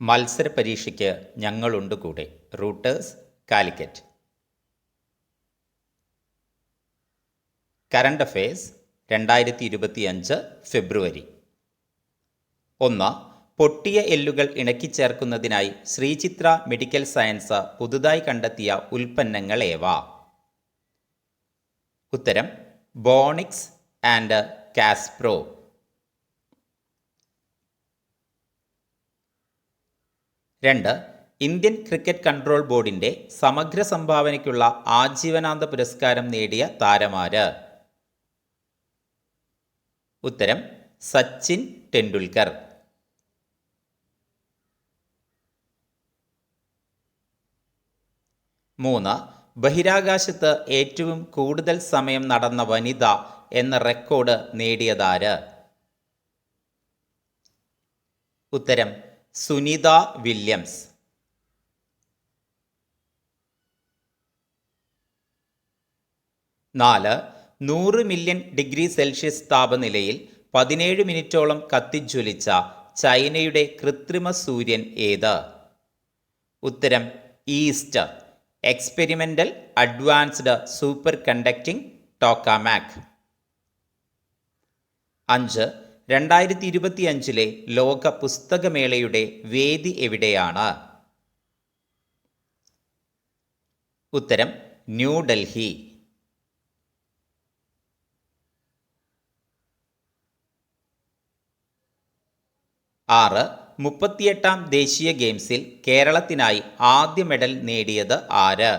മത്സര പരീക്ഷയ്ക്ക് ഞങ്ങളുണ്ട് കൂടെ. റൂട്ടേഴ്സ്, കാലിക്കറ്റ്. കറണ്ട് അഫയേഴ്സ് 2025 ഫെബ്രുവരി. 1. പൊട്ടിയ എല്ലുകൾ ഇണക്കിച്ചേർക്കുന്നതിനായി ശ്രീചിത്ര മെഡിക്കൽ സയൻസ് പുതുതായി കണ്ടെത്തിയ ഉൽപ്പന്നങ്ങൾ ഏവ? ഉത്തരം Bonix and Caspro. 2. Indian cricket control ബോർഡിന്റെ സമഗ്ര സംഭാവനയ്ക്കുള്ള ആജീവനാന്ത പുരസ്കാരം നേടിയ താരമാര്? ഉത്തരം സച്ചിൻ ടെണ്ടുൽക്കർ. 3. ബഹിരാകാശത്ത് ഏറ്റവും കൂടുതൽ സമയം നടന്ന വനിത എന്ന റെക്കോർഡ് നേടിയതാര്? ഉത്തരം Sunita Williams. 4. 100 million degree Celsius താപനിലയിൽ 17 മിനിറ്റോളം കത്തിജ്വലിച്ച ചൈനയുടെ കൃത്രിമ സൂര്യൻ ഏത്? ഉത്തരം East experimental advanced superconducting tokamak. 5. 2025 ലോക പുസ്തകമേളയുടെ വേദി എവിടെയാണ്? ഉത്തരം ന്യൂഡൽഹി. 6. 38ാം ദേശീയ ഗെയിംസിൽ കേരളത്തിനായി ആദ്യ മെഡൽ നേടിയത് ആര്?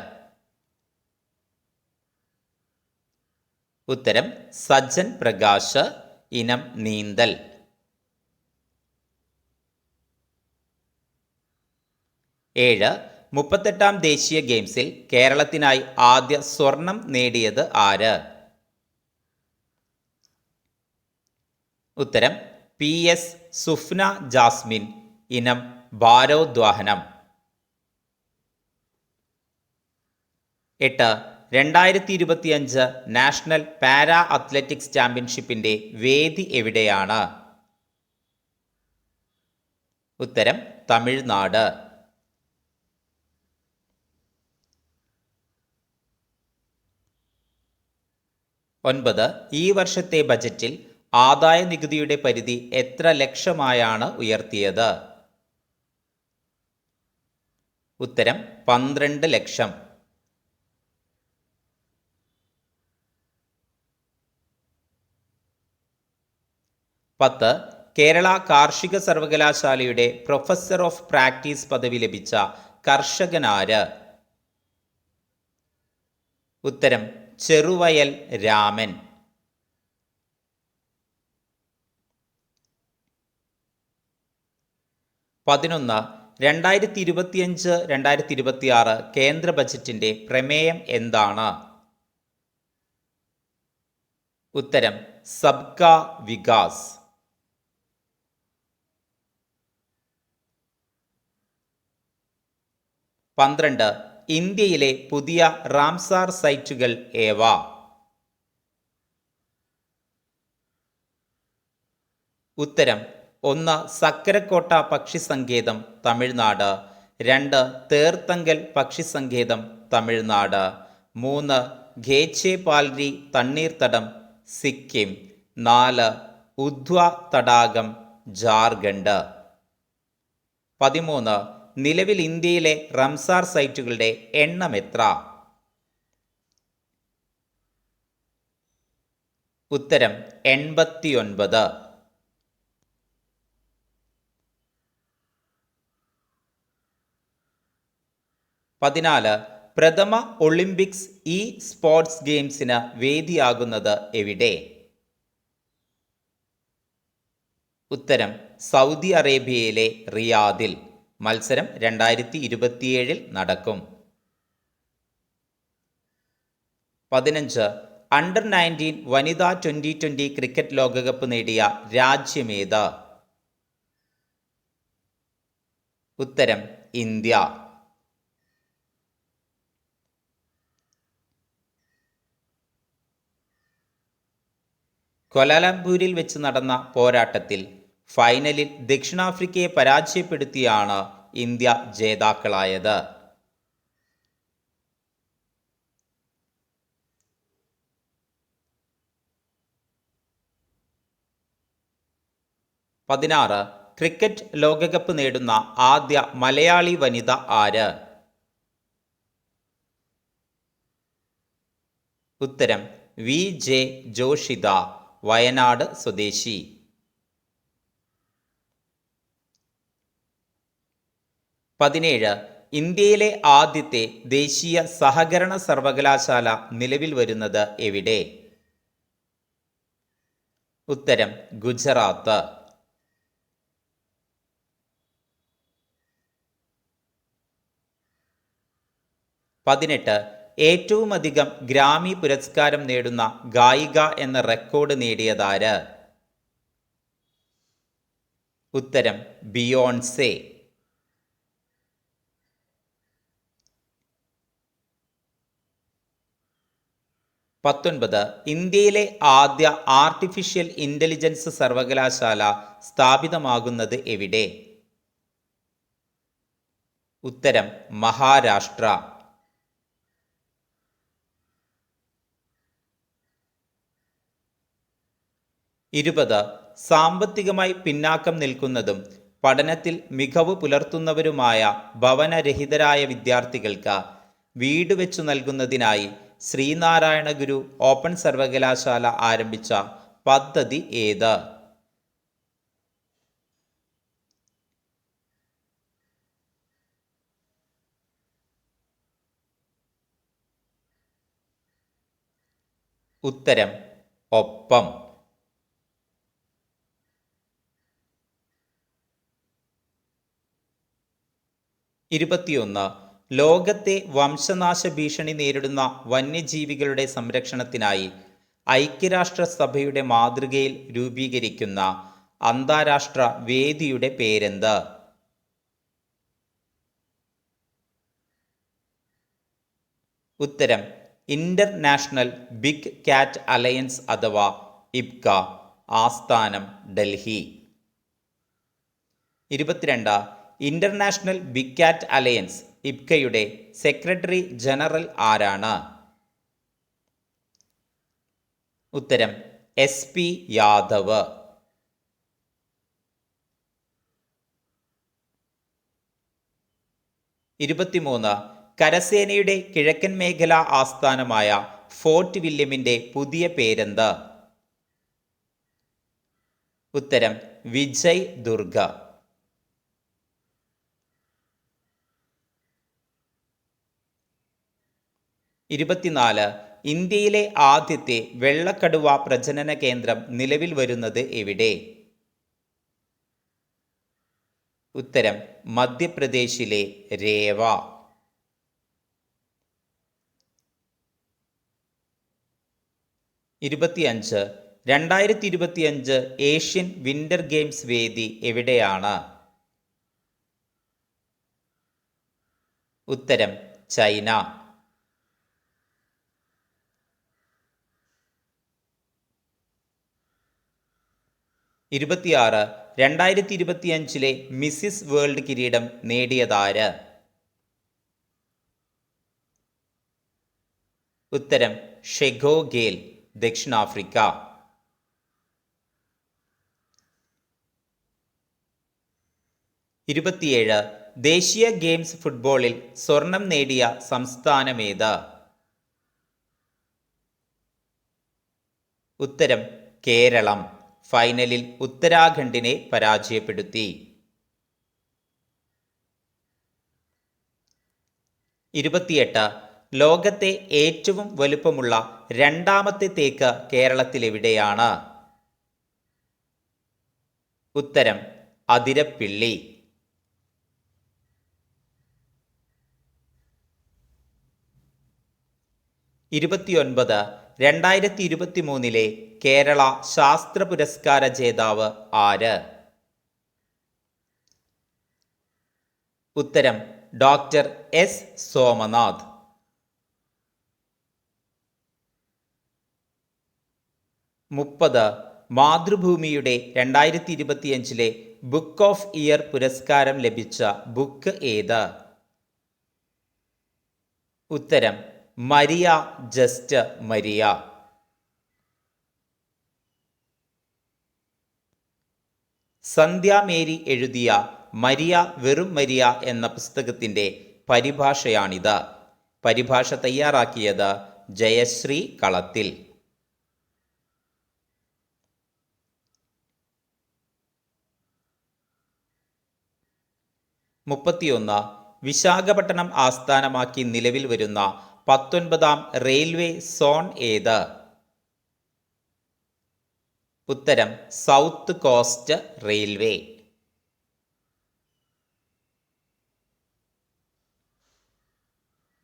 ഉത്തരം സജ്ജൻ പ്രകാശ്, ഇനം നീന്തൽ. 7. 38ാം ദേശീയ ഗെയിംസിൽ കേരളത്തിനായി ആദ്യ സ്വർണം നേടിയത് ആര്? ഉത്തരം PS സുഫ്ന ജാസ്മിൻ, ഇനം ഭാരോദ്വഹനം. 8. 2025 നാഷണൽ പാരാ അത്ലറ്റിക്സ് ചാമ്പ്യൻഷിപ്പിന്റെ വേദി എവിടെയാണ്? ഉത്തരം തമിഴ്നാട്. 9. ഈ വർഷത്തെ ബജറ്റിൽ ആദായ നികുതിയുടെ പരിധി എത്ര ലക്ഷമായാണ് ഉയർത്തിയത്? ഉത്തരം 12 ലക്ഷം. 10. കേരള കാർഷിക സർവകലാശാലയുടെ പ്രൊഫസർ ഓഫ് പ്രാക്ടീസ് പദവി ലഭിച്ച കർഷകനാര്? ഉത്തരം ചെറുവയൽ രാമൻ. 11. 2025-2026 കേന്ദ്ര ബജറ്റിന്റെ പ്രമേയം എന്താണ്? ഉത്തരം സബ്കാ വികാസ്. 12. ഇന്ത്യയിലെ പുതിയ റാംസാർ സൈറ്റുകൾ ഏവ? ഉത്തരം 1. സക്കരക്കോട്ട പക്ഷിസങ്കേതം, തമിഴ്നാട്. 2. തേർത്തങ്കൽ പക്ഷിസങ്കേതം, തമിഴ്നാട്. 3. ഖേച്ചേപാൽരി തണ്ണീർത്തടം, സിക്കിം. 4. ഉധ്വ തടാകം, ജാർഖണ്ഡ്. 13. നിലവിൽ ഇന്ത്യയിലെ റംസാർ സൈറ്റുകളുടെ എണ്ണം എത്ര? ഉത്തരം 89. 14. പ്രഥമ ഒളിമ്പിക്സ് സ്പോർട്സ് ഗെയിംസിന് വേദിയാകുന്നത് എവിടെ? ഉത്തരം സൗദി അറേബ്യയിലെ റിയാദിൽ. മത്സരം 2027 നടക്കും. 15. അണ്ടർ 19 വനിതാ 2020 ക്രിക്കറ്റ് ലോകകപ്പ് നേടിയ രാജ്യമേത്? ഉത്തരം ഇന്ത്യ. ക്വാലാലംപൂരിൽ വെച്ച് നടന്ന പോരാട്ടത്തിൽ ഫൈനലിൽ ദക്ഷിണാഫ്രിക്കയെ പരാജയപ്പെടുത്തിയാണ് ഇന്ത്യ ജേതാക്കളായത്. പതിനാറ്. ക്രിക്കറ്റ് ലോകകപ്പ് നേടുന്ന ആദ്യ മലയാളി വനിത ആര്? ഉത്തരം VJ ജോഷിത, വയനാട് സ്വദേശി. 17. ഇന്ത്യയിലെ ആദ്യത്തെ ദേശീയ സഹകരണ സർവകലാശാല നിലവിൽ വരുന്നത് എവിടെ? ഉത്തരം ഗുജറാത്ത്. 18. ഏറ്റവുമധികം ഗ്രാമി പുരസ്കാരം നേടുന്ന ഗായിക എന്ന റെക്കോർഡ് നേടിയതാര്? ഉത്തരം ബിയോൺസെ. 19. ഇന്ത്യയിലെ ആദ്യ ആർട്ടിഫിഷ്യൽ ഇന്റലിജൻസ് സർവകലാശാല സ്ഥാപിതമാകുന്നത് എവിടെ? ഉത്തരം മഹാരാഷ്ട്ര. 20. സാമ്പത്തികമായി പിന്നാക്കം നിൽക്കുന്നതും പഠനത്തിൽ മികവ് പുലർത്തുന്നവരുമായ ഭവനരഹിതരായ വിദ്യാർത്ഥികൾക്ക് വീട് വെച്ചു നൽകുന്നതിനായി ശ്രീനാരായണ ഗുരു ഓപ്പൺ സർവകലാശാല ആരംഭിച്ച പദ്ധതി ഏത്? ഉത്തരം ഒപ്പം. 21. ലോകത്തെ വംശനാശ ഭീഷണി നേരിടുന്ന വന്യജീവികളുടെ സംരക്ഷണത്തിനായി ഐക്യരാഷ്ട്രസഭയുടെ മാതൃകയിൽ രൂപീകരിക്കുന്ന അന്താരാഷ്ട്ര വേദിയുടെ പേരെന്ത്? ഉത്തരം ഇന്റർനാഷണൽ ബിഗ് കാറ്റ് അലയൻസ് അഥവാ ഇബ്ക, ആസ്ഥാനം ഡൽഹി. 22. ഇന്റർനാഷണൽ ബിഗ് കാറ്റ് അലയൻസ് ഇബ്കയുടെ സെക്രട്ടറി ജനറൽ ആരാണ്? ഉത്തരം SP യാദവ്. 23. കരസേനയുടെ കിഴക്കൻ മേഖലാ ആസ്ഥാനമായ ഫോർട്ട് വില്യമിന്റെ പുതിയ പേരെന്ത്? ഉത്തരം വിജയ് ദുർഗ. 24. ഇന്ത്യയിലെ ആദ്യത്തെ വെള്ളക്കടുവ പ്രജനന കേന്ദ്രം നിലവിൽ വരുന്നത് എവിടെ? ഉത്തരം മധ്യപ്രദേശിലെ രേവ. 25. 2025 ഏഷ്യൻ വിന്റർ ഗെയിംസ് വേദി എവിടെയാണ്? ഉത്തരം ചൈന. 26. 2025 മിസ്സിസ് വേൾഡ് കിരീടം നേടിയതാര്? ഉത്തരം ഷെഗോഗേൽ, ദക്ഷിണാഫ്രിക്ക. 27. ദേശീയ ഗെയിംസ് ഫുട്ബോളിൽ സ്വർണം നേടിയ സംസ്ഥാനമേത്? ഉത്തരം കേരളം. ഫൈനലിൽ ഉത്തരാഖണ്ഡിനെ പരാജയപ്പെടുത്തി. 28. ലോകത്തെ ഏറ്റവും വലുപ്പമുള്ള രണ്ടാമത്തെ തേക്ക് കേരളത്തിലെവിടെയാണ്? ഉത്തരം അതിരപ്പിള്ളി. 29. 2023 കേരള ശാസ്ത്ര പുരസ്കാര ജേതാവ് ആര്? ഉത്തരം ഡോക്ടർ S. സോമനാഥ്. 30. മാതൃഭൂമിയുടെ 2025 ബുക്ക് ഓഫ് ഇയർ പുരസ്കാരം ലഭിച്ച ബുക്ക് ഏത്? ഉത്തരം മരിയ ജസ്റ്റ് മരിയ. സന്ധ്യ മേരി എഴുതിയ മരിയ വെറും മരിയ എന്ന പുസ്തകത്തിൻ്റെ പരിഭാഷയാണിത്. പരിഭാഷ തയ്യാറാക്കിയത് ജയശ്രീ കളത്തിൽ. 31. വിശാഖപട്ടണം ആസ്ഥാനമാക്കി നിലവിൽ വരുന്ന 19ാം റെയിൽവേ സോൺ ഏത്? ഉത്തരം സൗത്ത് കോസ്റ്റ് റെയിൽവേ.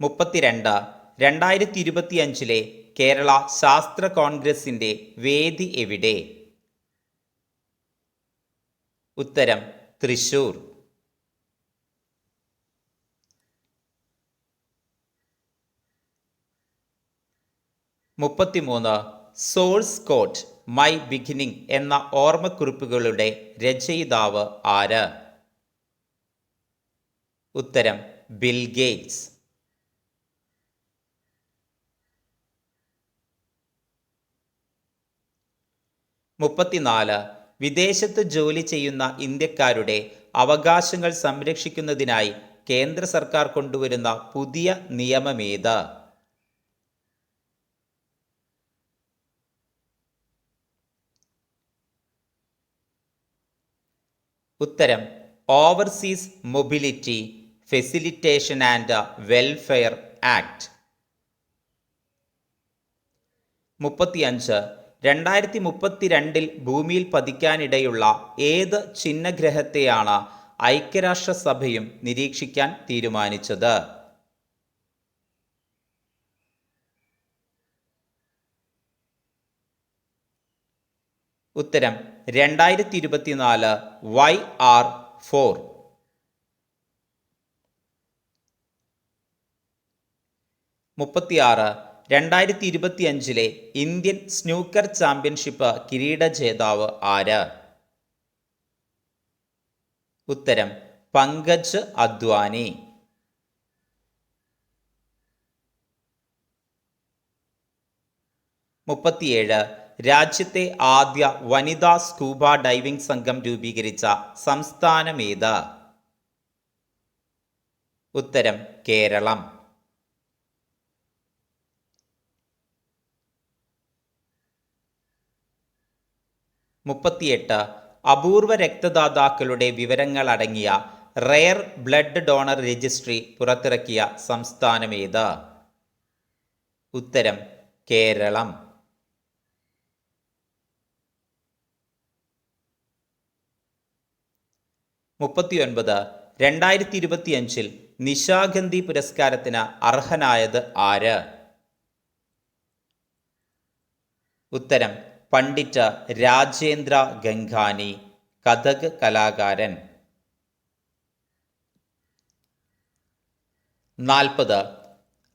32. 2025 കേരള ശാസ്ത്ര കോൺഗ്രസിൻ്റെ വേദി എവിടെ? ഉത്തരം Thrissur. 33. Source code my beginning എന്ന ഓർമ്മക്കുറിപ്പുകളുടെ രചയിതാവ് ആര്? ഉത്തരം ബിൽ ഗേറ്റ്സ്. 34. വിദേശത്ത് ജോലി ചെയ്യുന്ന ഇന്ത്യക്കാരുടെ അവകാശങ്ങൾ സംരക്ഷിക്കുന്നതിനായി കേന്ദ്ര സർക്കാർ കൊണ്ടുവരുന്ന പുതിയ നിയമമേത്? ഉത്തരം overseas mobility facilitation and welfare act. 35. 2032 ഭൂമിയിൽ പതിക്കാനിടയുള്ള ഏത് ചിഹ്നഗ്രഹത്തെയാണ് ഐക്യരാഷ്ട്രസഭയും നിരീക്ഷിക്കാൻ തീരുമാനിച്ചത്? ഉത്തരം 2024 YR4. 36. 2025 ഇന്ത്യൻ സ്നൂക്കർ ചാമ്പ്യൻഷിപ്പ് കിരീട ജേതാവ് ആര്? ഉത്തരം പങ്കജ് അദ്വാനി. 37. രാജ്യത്തെ ആദ്യ വനിതാ സ്കൂബ ഡൈവിംഗ് സംഘം രൂപീകരിച്ച സംസ്ഥാനമേത്? ഉത്തരം കേരളം. 38. അപൂർവ രക്തദാതാക്കളുടെ വിവരങ്ങൾ അടങ്ങിയ റെയർ ബ്ലഡ് ഡോണർ രജിസ്ട്രി പുറത്തിറക്കിയ സംസ്ഥാനമേത്? ഉത്തരം കേരളം. 39. 2025 നിശാഗന്ധി പുരസ്കാരത്തിന് അർഹനായത് ആര്? ഉത്തരം പണ്ഡിറ്റ് രാജേന്ദ്ര ഗംഗാനി, കഥക് കലാകാരൻ. 40.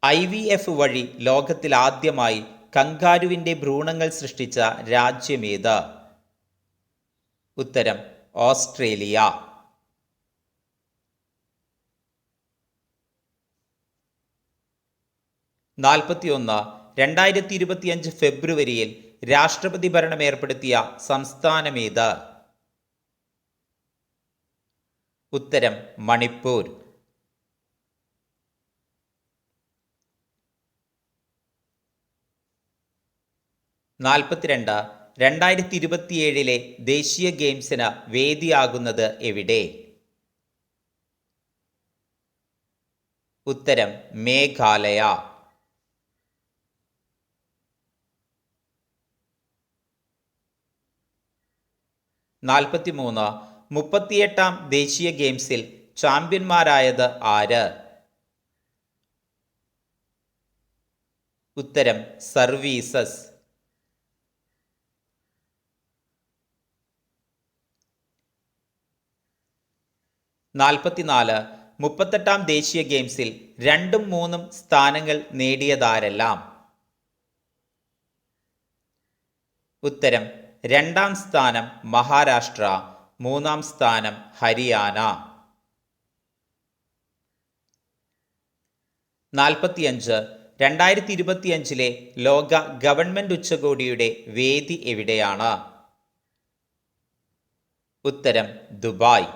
IVF വഴി ലോകത്തിൽ ആദ്യമായി കങ്കാരുവിൻ്റെ ഭ്രൂണങ്ങൾ സൃഷ്ടിച്ച രാജ്യമേത്? ഉത്തരം ഓസ്ട്രേലിയ. 41. 2025 ഫെബ്രുവരിയിൽ രാഷ്ട്രപതി ഭരണം ഏർപ്പെടുത്തിയ സംസ്ഥാനമേത്? ഉത്തരം മണിപ്പൂർ. 42. 2027 ദേശീയ ഗെയിംസിന് വേദിയാകുന്നത് എവിടെ? ഉത്തരം മേഘാലയ. 43. 38ാം ദേശീയ ഗെയിംസിൽ ചാമ്പ്യന്മാരായത് ആര്? ഉത്തരം സർവീസസ്. 44. 38ാം ദേശീയ ഗെയിംസിൽ 2ഉം 3ഉം സ്ഥാനങ്ങൾ നേടിയതാരെല്ലാം? ഉത്തരം രണ്ടാം സ്ഥാനം മഹാരാഷ്ട്ര, മൂന്നാം സ്ഥാനം ഹരിയാന. 45. 2025 ലോക ഗവൺമെന്റ് ഉച്ചകോടിയുടെ വേദി എവിടെയാണ്? ഉത്തരം ദുബായ്.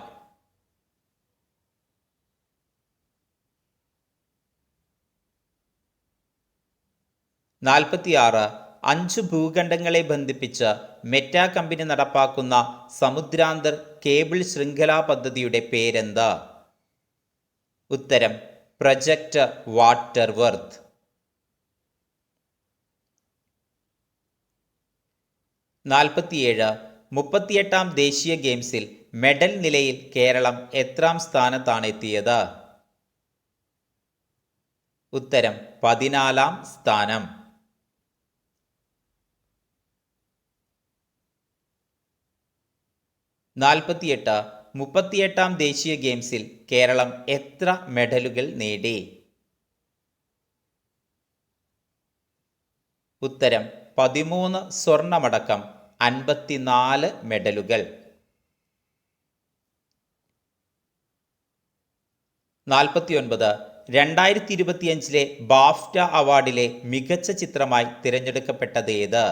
46. 5 ഭൂഖണ്ഡങ്ങളെ ബന്ധിപ്പിച്ച് മെറ്റ കമ്പനി നടപ്പാക്കുന്ന സമുദ്രാന്തർ കേബിൾ ശൃംഖലാ പദ്ധതിയുടെ പേരെന്ത്? ഉത്തരം പ്രൊജക്റ്റ് വാട്ടർവർത്ത്. 47. 38ാം ദേശീയ ഗെയിംസിൽ മെഡൽ നിലയിൽ കേരളം എത്രാം സ്ഥാനത്താണ് എത്തിയത്? ഉത്തരം 14ാം സ്ഥാനം. 48. 38ാം ദേശീയ ഗെയിംസിൽ കേരളം എത്ര മെഡലുകൾ നേടി? ഉത്തരം 13 സ്വർണമടക്കം 54 മെഡലുകൾ. 49. 2025 ബാഫ്റ്റ അവാർഡിലെ മികച്ച ചിത്രമായി തിരഞ്ഞെടുക്കപ്പെട്ടത് ഏത്?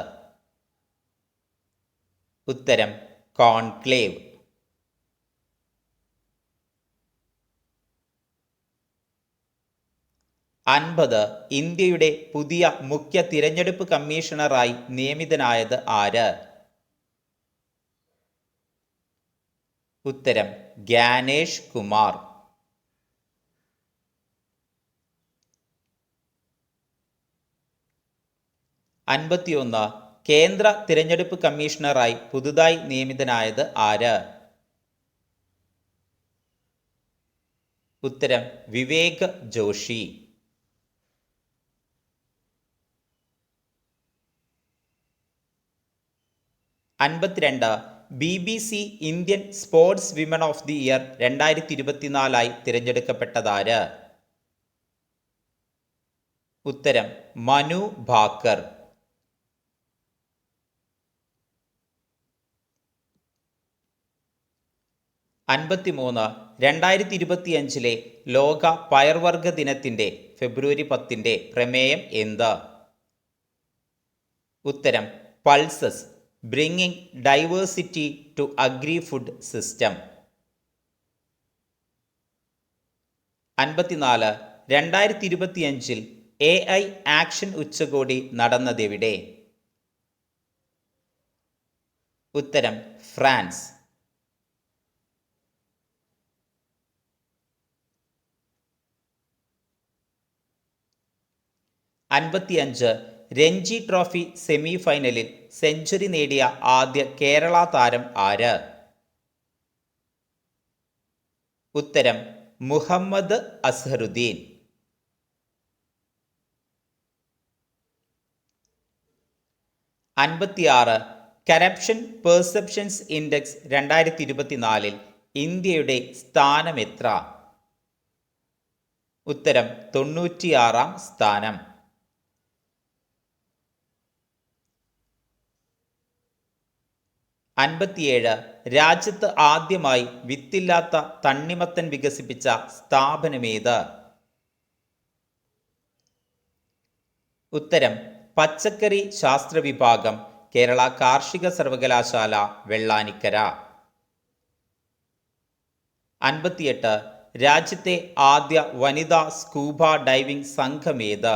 ഉത്തരം കോൺക്ലേവ്. 50. ഇന്ത്യയുടെ പുതിയ മുഖ്യ തിരഞ്ഞെടുപ്പ് കമ്മീഷണറായി നിയമിതനായത് ആര്? ഉത്തരം ഗ്യാനേഷ് കുമാർ. 51. കേന്ദ്ര തിരഞ്ഞെടുപ്പ് കമ്മീഷണറായി പുതുതായി നിയമിതനായത് ആര്? ഉത്തരം Vivek Joshi. 52. BBC Indian sports women of the year 2024 തിരഞ്ഞെടുക്കപ്പെട്ടതാര്? ഉത്തരം മനു ഭാക്കർ. 53. 2025 ലോക പയർവർഗ ദിനത്തിൻ്റെ ഫെബ്രുവരി 10 പ്രമേയം എന്ത്? ഉത്തരം pulses bringing diversity to agri food system. 54. 2025 AI action ഉച്ചകോടി നടന്നതെവിടെ? ഉത്തരം ഫ്രാൻസ്. 55. രഞ്ജി ട്രോഫി സെമി ഫൈനലിൽ സെഞ്ചുറി നേടിയ ആദ്യ കേരള താരം ആര്? ഉത്തരം Muhammad Azharuddin. 56. Corruption perceptions index 2024 ഇന്ത്യയുടെ സ്ഥാനം എത്ര? ഉത്തരം 96ാം സ്ഥാനം. 57. രാജ്യത്ത് ആദ്യമായി വിത്തില്ലാത്ത തണ്ണിമത്തൻ വികസിപ്പിച്ച സ്ഥാപനമേത്? ഉത്തരം പച്ചക്കറി ശാസ്ത്ര വിഭാഗം, കേരള കാർഷിക സർവകലാശാല, വെള്ളാനിക്കര. 58. രാജ്യത്തെ ആദ്യ വനിതാ സ്കൂബ ഡൈവിംഗ് സംഘമേത്?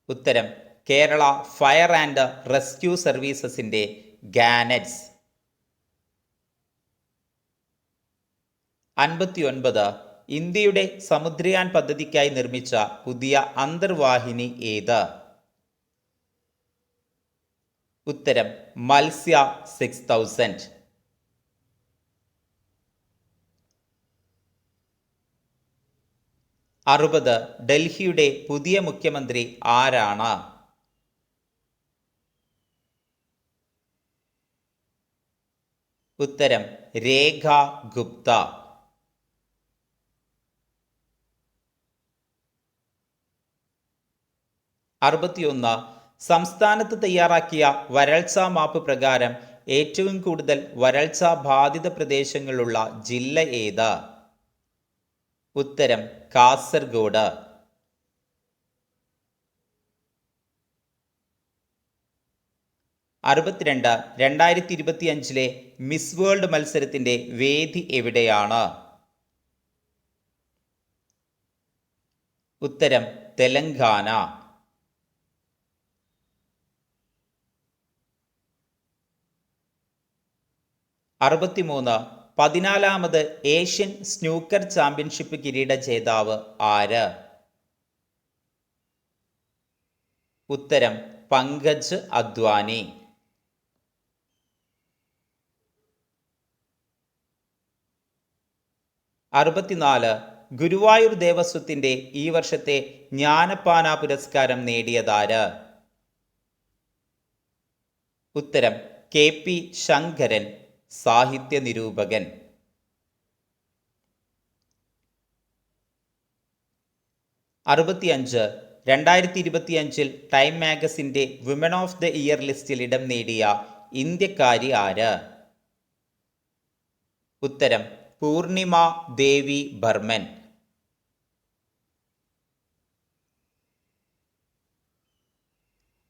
ഉത്തരം കേരള ഫയർ ആൻഡ് റെസ്ക്യൂ സർവീസസിൻ്റെ ഗാനറ്റ്സ്. 59. ഇന്ത്യയുടെ സമുദ്രയാൻ പദ്ധതിക്കായി നിർമ്മിച്ച പുതിയ അന്തർവാഹിനി ഏത്? ഉത്തരം മത്സ്യ 6000. 60. ഡൽഹിയുടെ പുതിയ മുഖ്യമന്ത്രി ആരാണ്? ഉത്തരം രേഖ ഗുപ്ത. 61. സംസ്ഥാനത്ത് തയ്യാറാക്കിയ വരൾച്ചാ മാപ്പ് പ്രകാരം ഏറ്റവും കൂടുതൽ വരൾച്ചാ ബാധിത പ്രദേശങ്ങളുള്ള ജില്ല ഏത്? ഉത്തരം കാസർഗോഡ്. 62. 2025 മിസ് വേൾഡ് മത്സരത്തിന്റെ വേദി എവിടെയാണ്? ഉത്തരം തെലങ്കാന. 63. 14ാമത് ഏഷ്യൻ സ്നൂക്കർ ചാമ്പ്യൻഷിപ്പ് കിരീട ജേതാവ് ആര്? ഉത്തരം പങ്കജ് അദ്വാനി. 64. ഗുരുവായൂർ ദേവസ്വത്തിന്റെ ഈ വർഷത്തെ ജ്ഞാനപ്പാന പുരസ്കാരം നേടിയതാര്? ഉത്തരം KP ശങ്കരൻ, സാഹിത്യ നിരൂപകൻ. 65. 2025 ടൈം മാഗസിന്റെ വിമൻ ഓഫ് ദ ഇയർ ലിസ്റ്റിൽ ഇടം നേടിയ ഇന്ത്യക്കാരി ആര്? ഉത്തരം പൂർണിമ ദേവി ബർമൻ.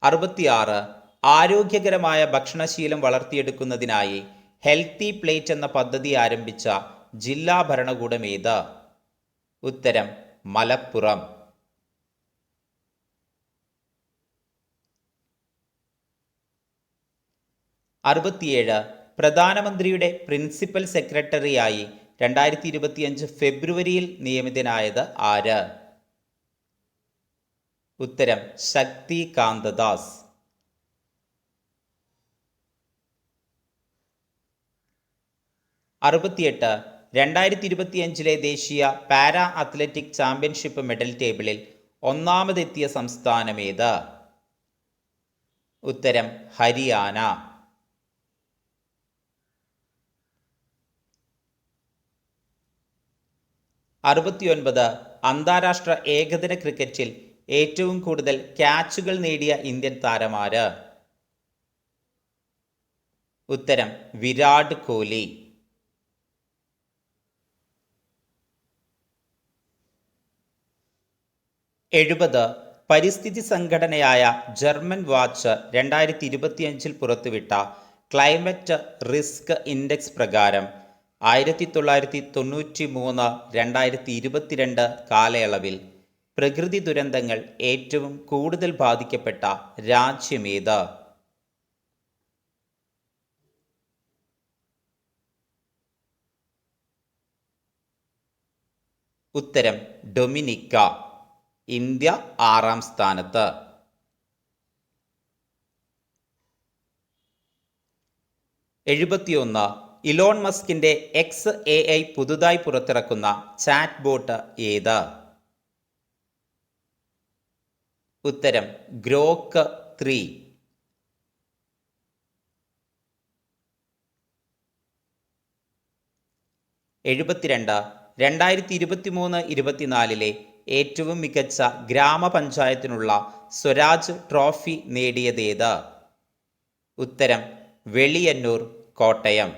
66. ആരോഗ്യകരമായ ഭക്ഷണശീലം വളർത്തിയെടുക്കുന്നതിനായി ഹെൽത്തി പ്ലേറ്റ് എന്ന പദ്ധതി ആരംഭിച്ച ജില്ലാ ഭരണകൂടം ഏത്? ഉത്തരം മലപ്പുറം. 67. പ്രധാനമന്ത്രിയുടെ പ്രിൻസിപ്പൽ സെക്രട്ടറിയായി 2025 ഫെബ്രുവരിയിൽ നിയമിതനായത് ആര്? ഉത്തരം ശക്തി കാന്തദാസ്. 68. 2025 ദേശീയ പാരാ അത്ലറ്റിക് ചാമ്പ്യൻഷിപ്പ് മെഡൽ ടേബിളിൽ ഒന്നാമതെത്തിയ സംസ്ഥാനമേത്? ഉത്തരം ഹരിയാന. 69. അന്താരാഷ്ട്ര ഏകദിന ക്രിക്കറ്റിൽ ഏറ്റവും കൂടുതൽ ക്യാച്ചുകൾ നേടിയ ഇന്ത്യൻ താരമാര്? ഉത്തരം വിരാട് കോഹ്ലി. 70. പരിസ്ഥിതി സംഘടനയായ ജർമ്മൻ വാച്ച് 2025 പുറത്തുവിട്ട ക്ലൈമറ്റ് റിസ്ക് ഇൻഡെക്സ് പ്രകാരം 1993-2022 കാലയളവിൽ പ്രകൃതി ദുരന്തങ്ങൾ ഏറ്റവും കൂടുതൽ ബാധിക്കപ്പെട്ട രാജ്യമേത്? ഉത്തരം ഡൊമിനിക്ക. ഇന്ത്യ 6ാം സ്ഥാനത്ത്. 71. ഇലോൺ മസ്കിന്റെ XAI പുതുതായി പുറത്തിറക്കുന്ന ചാറ്റ് ബോട്ട് ഏത്? ഉത്തരം ഗ്രോക്ക് 3. 72. 2023-24 ഏറ്റവും മികച്ച ഗ്രാമപഞ്ചായത്തിനുള്ള സ്വരാജ് ട്രോഫി നേടിയതേത്? ഉത്തരം വെളിയന്നൂർ, കോട്ടയം.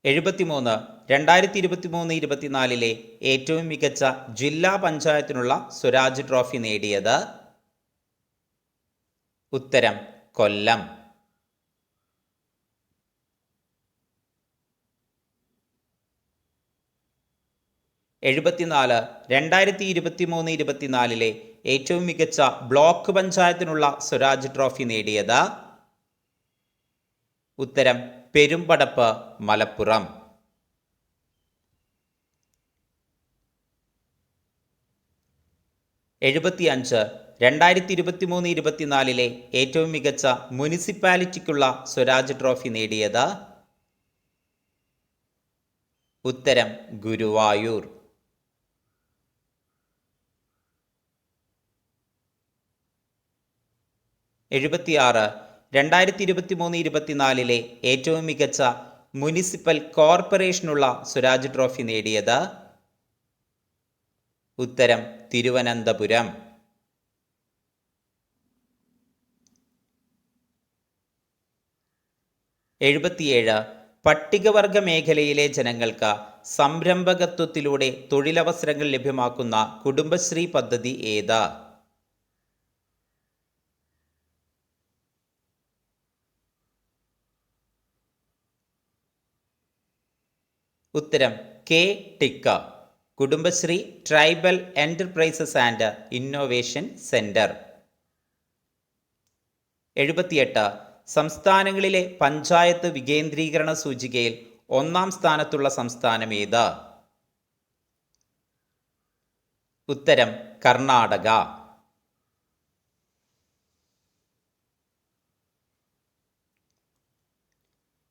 73. 2023-24 ഏറ്റവും മികച്ച ജില്ലാ പഞ്ചായത്തിനുള്ള സ്വരാജ് ട്രോഫി നേടിയത്? ഉത്തരം കൊല്ലം. 74. 2023-24 ഏറ്റവും മികച്ച ബ്ലോക്ക് പഞ്ചായത്തിനുള്ള സ്വരാജ് ട്രോഫി നേടിയത്? ഉത്തരം പെരുമ്പടപ്പ്, മലപ്പുറം. 75. 2023-24 ഏറ്റവും മികച്ച മുനിസിപ്പാലിറ്റിക്കുള്ള സ്വരാജ് ട്രോഫി നേടിയത്? ഉത്തരം ഗുരുവായൂർ. 76. 2023-24 ഏറ്റവും മികച്ച മുനിസിപ്പൽ കോർപ്പറേഷനുള്ള സ്വരാജ് ട്രോഫി നേടിയത്? ഉത്തരം തിരുവനന്തപുരം. 77. പട്ടികവർഗ മേഖലയിലെ ജനങ്ങൾക്ക് സംരംഭകത്വത്തിലൂടെ തൊഴിലവസരങ്ങൾ ലഭ്യമാക്കുന്ന കുടുംബശ്രീ പദ്ധതി ഏത്? ഉത്തരം K tikka. Kudumbashree tribal enterprises and innovation centre. 78. സംസ്ഥാനങ്ങളിലെ പഞ്ചായത്ത് വികേന്ദ്രീകരണ സൂചികയിൽ 1-ാം സ്ഥാനത്തുള്ള സംസ്ഥാനം ഏത്? ഉത്തരം കർണാടക.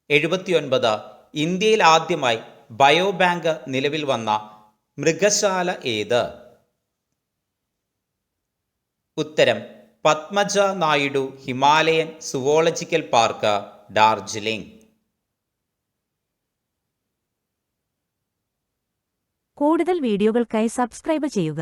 79. ഇന്ത്യയിൽ ആദ്യമായി ബയോബാങ്ക് നിലവിൽ വന്ന മൃഗശാല ഏത്? ഉത്തരം Padmaja Naidu Himalayan zoological park, Darjeeling. കൂടുതൽ വീഡിയോകൾക്കായി സബ്സ്ക്രൈബ് ചെയ്യുക.